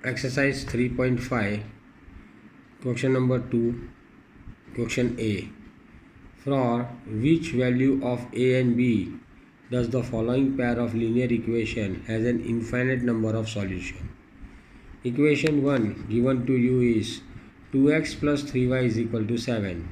Exercise 3.5, question number 2, question A. For which value of A and B does the following pair of linear equation has an infinite number of solutions? Equation 1 given to you is 2x plus 3y is equal to 7.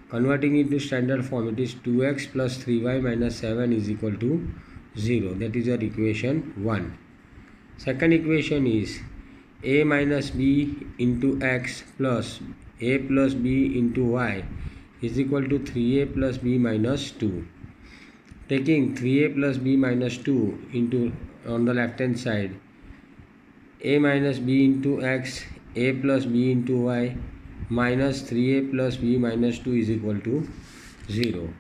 Converting into standard form, it is 2x plus 3y minus 7 is equal to 0. That is your equation 1. Second equation is a minus b into x plus a plus b into y is equal to 3a plus b minus 2. Taking 3a plus b minus 2 into on the left hand side, a minus b into x, a plus b into y minus 3a plus b minus 2 is equal to 0.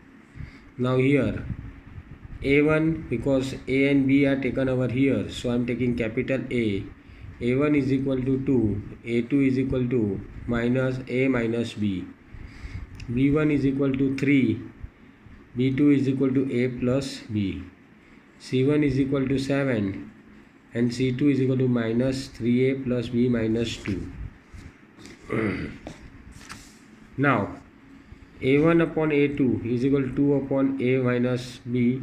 Now here a1, because a and b are taken over here, so I am taking capital A. a1 is equal to 2, a2 is equal to minus a minus b, b1 is equal to 3, b2 is equal to a plus b, c1 is equal to 7 and c2 is equal to minus 3a plus b minus 2. Now a1 upon a2 is equal to 2 upon a minus b,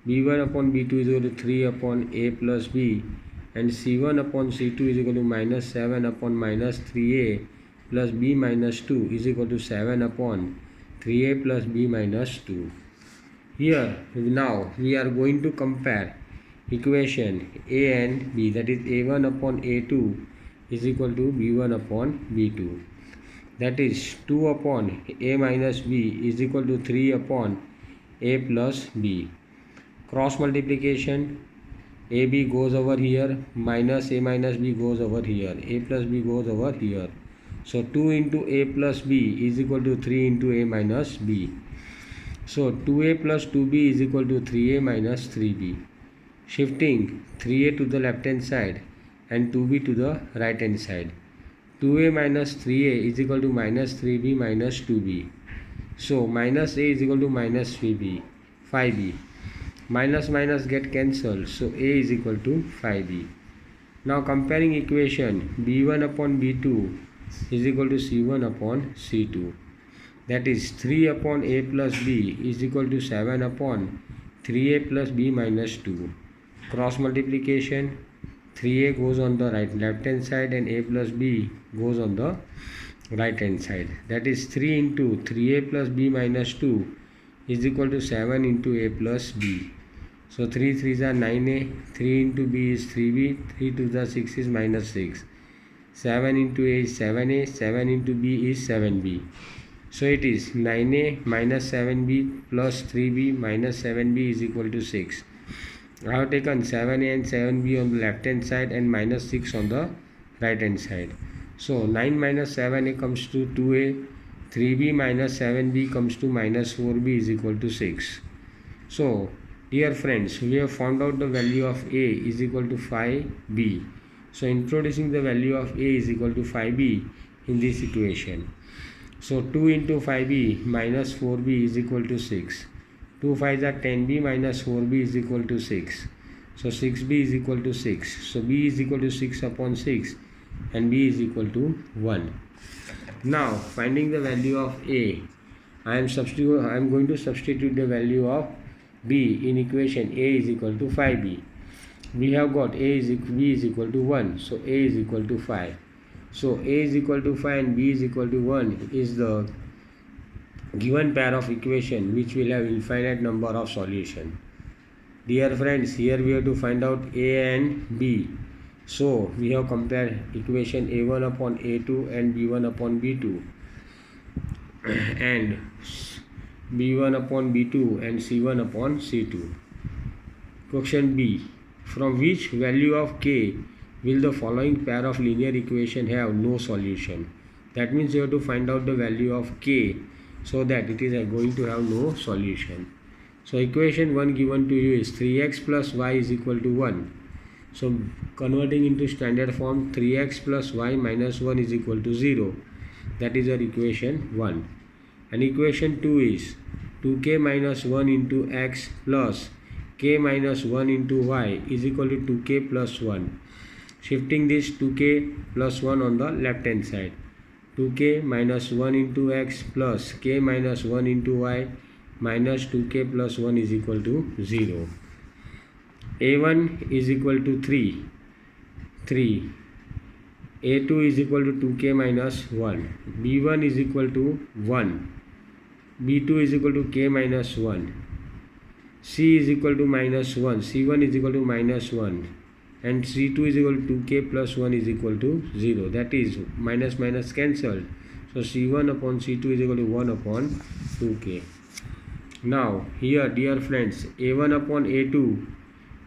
b1 upon b2 is equal to 3 upon a plus b, and c1 upon c2 is equal to minus 7 upon minus 3a plus b minus 2 is equal to 7 upon 3a plus b minus 2. Here now we are going to compare equation a and b, that is a1 upon a2 is equal to b1 upon b2. That is 2 upon a minus b is equal to 3 upon a plus b. Cross multiplication, ab goes over here, minus a minus b goes over here, a plus b goes over here. So 2 into a plus b is equal to 3 into a minus b. So 2a plus 2b is equal to 3a minus 3b. Shifting 3a to the left hand side and 2b to the right hand side. 2a minus 3a is equal to minus 3b minus 2b. So minus a is equal to minus 5b. Minus minus get cancelled, so a is equal to 5b. Now comparing equation b1 upon b2 is equal to c1 upon c2. That is 3 upon a plus b is equal to 7 upon 3a plus b minus 2. Cross multiplication, 3a goes on the left hand side and a plus b goes on the right hand side. That is 3 into 3a plus b minus 2 is equal to 7 into a plus b. So 3 3s are 9a, 3 into b is 3b, 3 to the 6 is minus 6. 7 into a is 7a, 7 into b is 7b. So it is 9a minus 7b plus 3b minus 7b is equal to 6. I have taken 7a and 7b on the left hand side and minus 6 on the right hand side. So 9 minus 7a comes to 2a, 3b minus 7b comes to minus 4b is equal to 6. So dear friends, we have found out the value of a is equal to 5b. So introducing the value of a is equal to 5b in this equation. So 2 into 5b minus 4b is equal to 6. 2 5s are 10b minus 4b is equal to 6. So 6b is equal to 6. So b is equal to 6 upon 6 and b is equal to 1. Now finding the value of a, I am going to substitute the value of b in equation a is equal to 5b. We have got b is equal to 1. So a is equal to 5. So a is equal to 5 and b is equal to 1 is the given pair of equation which will have infinite number of solution. Dear friends, here we have to find out a and b. So we have compared equation a1 upon a2 and b1 upon b2 and b1 upon b2 and c1 upon c2. Question B. From which value of k will the following pair of linear equation have no solution? That means you have to find out the value of k so that it is going to have no solution. So equation 1 given to you is 3x plus y is equal to 1. So converting into standard form, 3x plus y minus 1 is equal to 0. That is our equation 1. And equation 2 is 2k minus 1 into x plus k minus 1 into y is equal to 2k plus 1. shifting this 2k plus 1 on the left hand side. 2k minus 1 into x plus k minus 1 into y minus 2k plus 1 is equal to 0. a1 is equal to 3. a2 is equal to 2k minus 1. b1 is equal to 1. b2 is equal to k minus 1. c is equal to minus 1. c1 is equal to minus 1. And c2 is equal to 2k plus 1 is equal to 0. That is minus minus cancelled. So c1 upon c2 is equal to 1 upon 2k. Now here, dear friends, a1 upon a2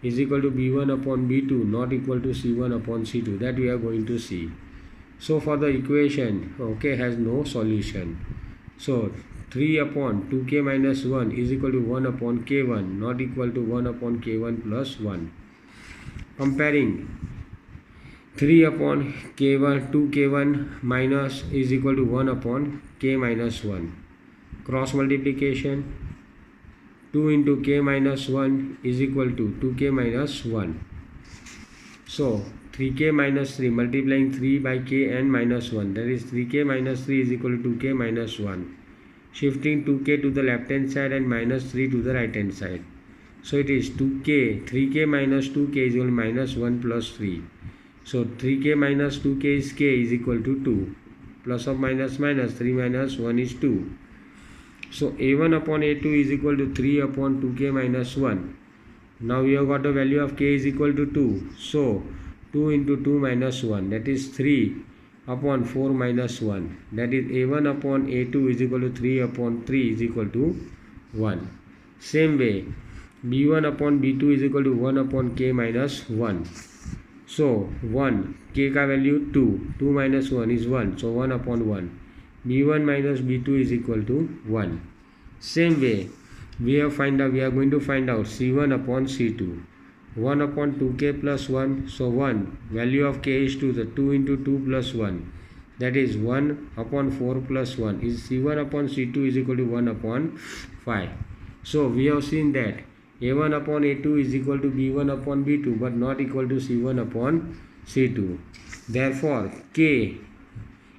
is equal to b1 upon b2 not equal to c1 upon c2. That we are going to see. So for the equation, okay, has no solution. So 3 upon 2k minus 1 is equal to 1 upon k1 not equal to 1 upon k1 plus 1. Comparing 3 upon k1 2k1 minus is equal to 1 upon k minus 1. Cross multiplication, 2 into k minus 1 is equal to 2k minus 1. So 3k minus 3 multiplying 3 by k and minus 1, that is 3k minus 3 is equal to 2k minus 1. Shifting 2k to the left hand side and minus 3 to the right hand side. So it is 2k, 3k minus 2k is equal to minus 1 plus 3. So 3k minus 2k is k is equal to 2. Plus of minus minus 3 minus 1 is 2. So a1 upon a2 is equal to 3 upon 2k minus 1. Now we have got the value of k is equal to 2. So 2 into 2 minus 1, that is 3 upon 4 minus 1. That is a1 upon a2 is equal to 3 upon 3 is equal to 1. Same way, b1 upon b2 is equal to 1 upon k minus 1. So 1, k ka value 2, 2 minus 1 is 1, so 1 upon 1. b1 minus b2 is equal to 1. Same way, we are going to find out c1 upon c2. 1 upon 2k plus 1, so 1, value of k is 2, the 2 into 2 plus 1, that is 1 upon 4 plus 1 is c1 upon c2 is equal to 1 upon 5. So we have seen that a1 upon a2 is equal to b1 upon b2 but not equal to c1 upon c2. Therefore k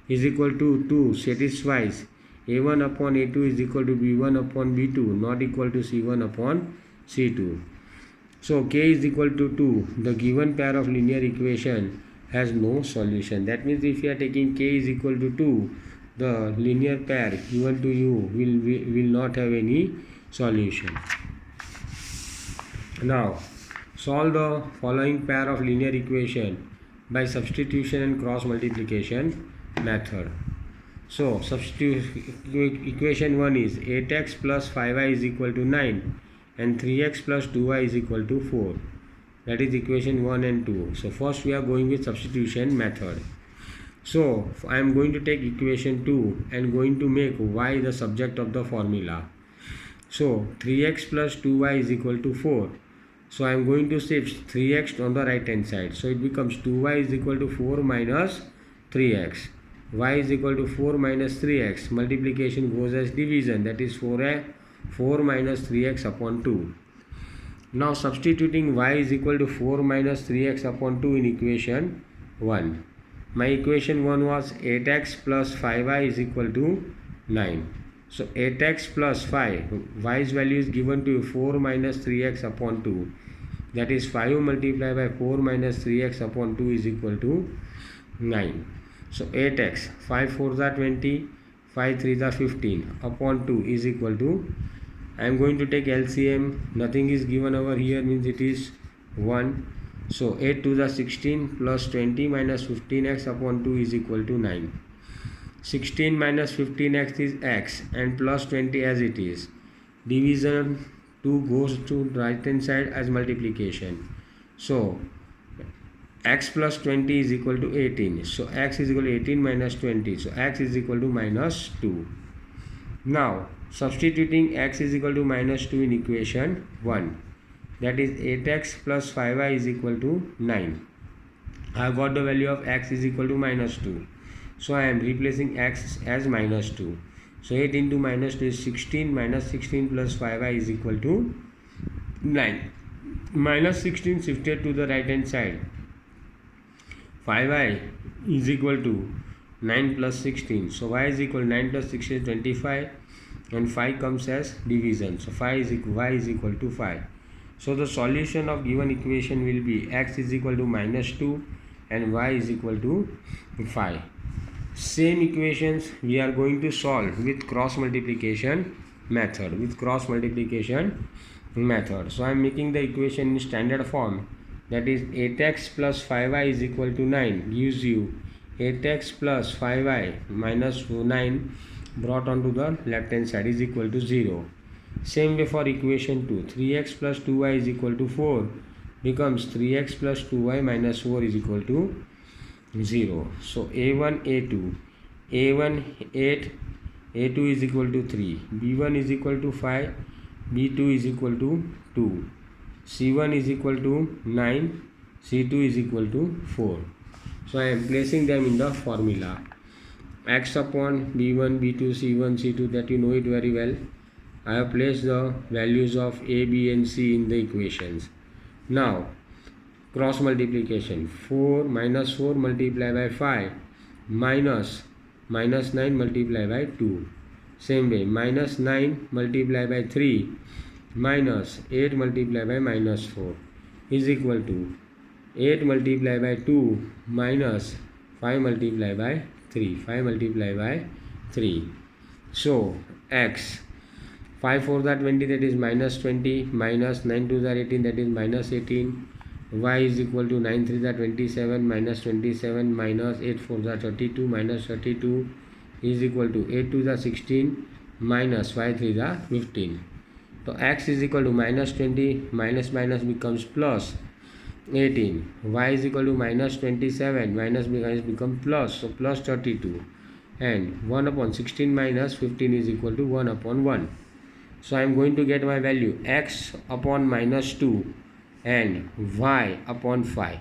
is equal to 2 satisfies a1 upon a2 is equal to b1 upon b2 not equal to c1 upon c2. So k is equal to 2. The given pair of linear equation has no solution. That means if you are taking k is equal to 2, the linear pair given to you will not have any solution. Now solve the following pair of linear equation by substitution and cross multiplication method. So equation 1 is 8x plus 5y is equal to 9 and 3x plus 2y is equal to 4. That is equation 1 and 2. So first we are going with substitution method. So I am going to take equation 2 and going to make y the subject of the formula. So 3x plus 2y is equal to 4. So I am going to shift 3x on the right hand side. So it becomes 2y is equal to 4 minus 3x. Y is equal to 4 minus 3x. Multiplication goes as division, that is 4 minus 3x upon 2. Now substituting y is equal to 4 minus 3x upon 2 in equation 1. My equation 1 was 8x plus 5y is equal to 9. So 8x plus 5, y's value is given to 4 minus 3x upon 2. That is 5 multiplied by 4 minus 3x upon 2 is equal to 9. So 8x, 5 4s are 20, 5 3s are 15 upon 2 is equal to, I am going to take LCM, nothing is given over here means it is 1. So 8 2s are 16 plus 20 minus 15x upon 2 is equal to 9. 16 minus 15x is x and plus 20 as it is. Division 2 goes to right hand side as multiplication. So x plus 20 is equal to 18. So x is equal to 18 minus 20. So x is equal to minus 2. Now substituting x is equal to minus 2 in equation 1. That is 8x plus 5y is equal to 9. I have got the value of x is equal to minus 2. So I am replacing x as minus 2. So 8 into minus 2 is 16. Minus 16 plus 5y is equal to 9. Minus 16 shifted to the right hand side. 5y is equal to 9 plus 16. So y is equal to 9 plus 16 is 25, and 5 comes as division. So y is equal to 5. So the solution of given equation will be x is equal to minus 2 and y is equal to 5. Same equations we are going to solve with cross multiplication method. So I am making the equation in standard form, that is 8x plus 5y is equal to 9 gives you 8x plus 5y minus 9 brought onto the left hand side is equal to 0. Same way for equation 2, 3x plus 2y is equal to 4 becomes 3x plus 2y minus 4 is equal to 0. So a1 a2, a1 8, a2 is equal to 3, b1 is equal to 5, b2 is equal to 2, c1 is equal to 9, c2 is equal to 4. So I am placing them in the formula. X upon b1, b2, c1, c2, that you know it very well. I have placed the values of a, b and c in the equations. Now cross multiplication, 4 minus 4 multiplied by 5 minus 9 multiplied by 2. Same way, minus 9 multiplied by 3 minus 8 multiplied by minus 4 is equal to 8 multiplied by 2 minus 5 multiplied by 3. So x, 5 4 are 20, that is minus 20, minus 9 2 are 18, that is minus 18. Y is equal to 9 3 are 27, minus 27, minus 8 4 are 32, minus 32 is equal to 8 2 are 16, minus 5 3 are 15. So x is equal to minus 20, minus minus becomes plus 18. Y is equal to minus 27, minus become plus, so plus 32. And 1 upon 16 minus 15 is equal to 1 upon 1. So I am going to get my value x upon minus 2 and y upon 5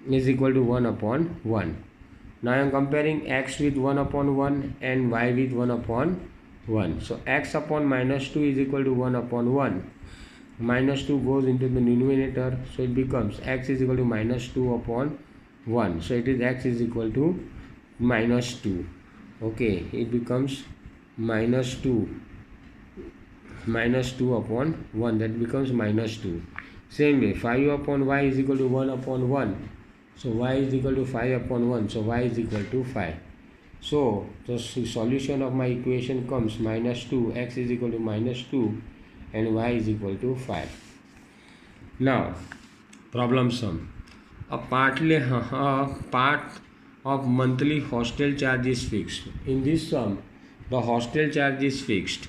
is equal to 1 upon 1. Now I am comparing x with 1 upon 1 and y with 1 upon 1. So x upon minus 2 is equal to 1 upon 1. Minus 2 goes into the numerator, so it becomes x is equal to minus 2 upon 1. So it is x is equal to minus 2. Okay, it becomes minus 2 upon 1, that becomes minus 2. Same way, 5 upon y is equal to 1 upon 1. So y is equal to 5 upon 1. So y is equal to 5. So the solution of my equation comes minus 2, x is equal to minus 2 and y is equal to 5. Now problem sum. A part of monthly hostel charge is fixed. In this sum, the hostel charge is fixed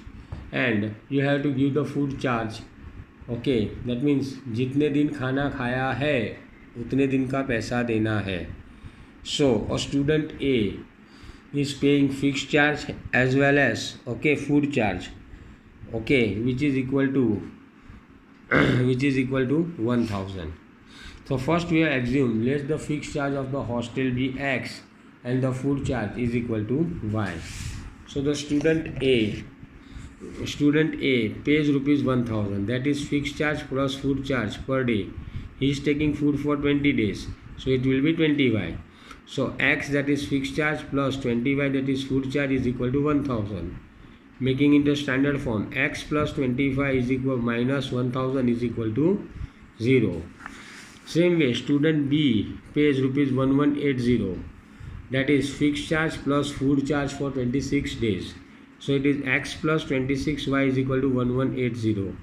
and you have to give the food charge. Okay, that means जितने दिन खाना खाया है उतने दिन का पैसा देना है. So a student A is paying fixed charge as well as food charge, which is equal to 1000. So first we have assumed let the fixed charge of the hostel be x and the food charge is equal to y. So the student A pays rupees 1000, that is fixed charge plus food charge per day. He is taking food for 20 days, so it will be 20y. So x, that is fixed charge, plus 20y, that is food charge, is equal to 1000. Making it the standard form, x plus 25 is equal minus 1000 is equal to 0. Same way, student B pays rupees 1180, that is fixed charge plus food charge for 26 days. So it is x plus 26y is equal to 1180.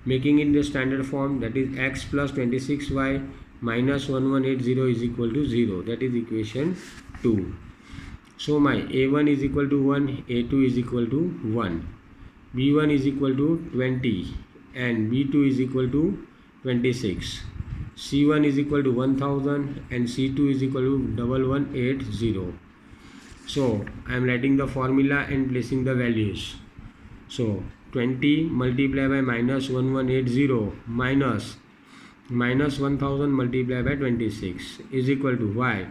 Making it the standard form, that is x plus 26y minus 1180 is equal to 0. That is equation 2. So my a1 is equal to 1, a2 is equal to 1, b1 is equal to 20 and b2 is equal to 26. c1 is equal to 1000 and c2 is equal to 1180. So I am writing the formula and placing the values. So 20 multiplied by minus 1180 minus 1000 multiplied by 26 is equal to y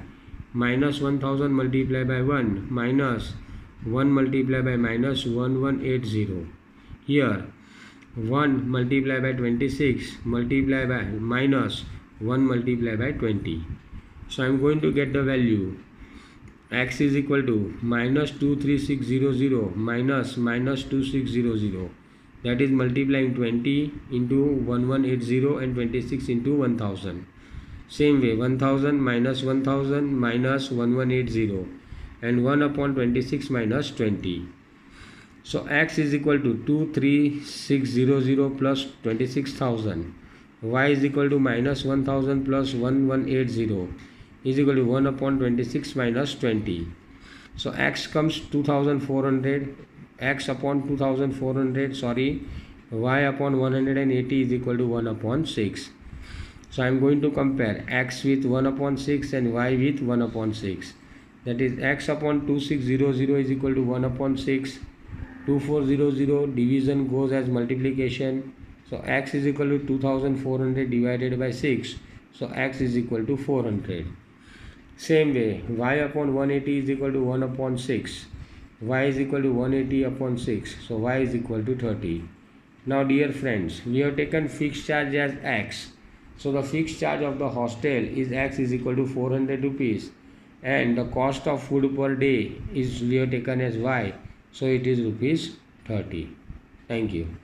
minus 1000 multiplied by 1 minus 1 multiplied by minus 1180. Here 1 multiplied by 26 multiplied by minus 1 multiplied by 20. So I am going to get the value x is equal to minus 23600 minus 2600. That is multiplying 20 into 1180 and 26 into 1000. Same way 1000 minus 1180 and 1 upon 26 minus 20. So x is equal to 23600 plus 26,000. Y is equal to minus 1000 plus 1180 is equal to 1 upon 26 minus 20. So x comes 2400, x upon 2400, sorry, y upon 180 is equal to 1 upon 6. So I am going to compare x with 1 upon 6 and y with 1 upon 6. That is x upon 2600 is equal to 1 upon 6. 2400 division goes as multiplication. So x is equal to 2400 divided by 6. So x is equal to 400. Same way y upon 180 is equal to 1 upon 6. Y is equal to 180 upon 6. So y is equal to 30. Now dear friends, we have taken fixed charge as x. So the fixed charge of the hostel is x is equal to 400 rupees. And the cost of food per day is we have taken as y. So it is rupees 30. Thank you.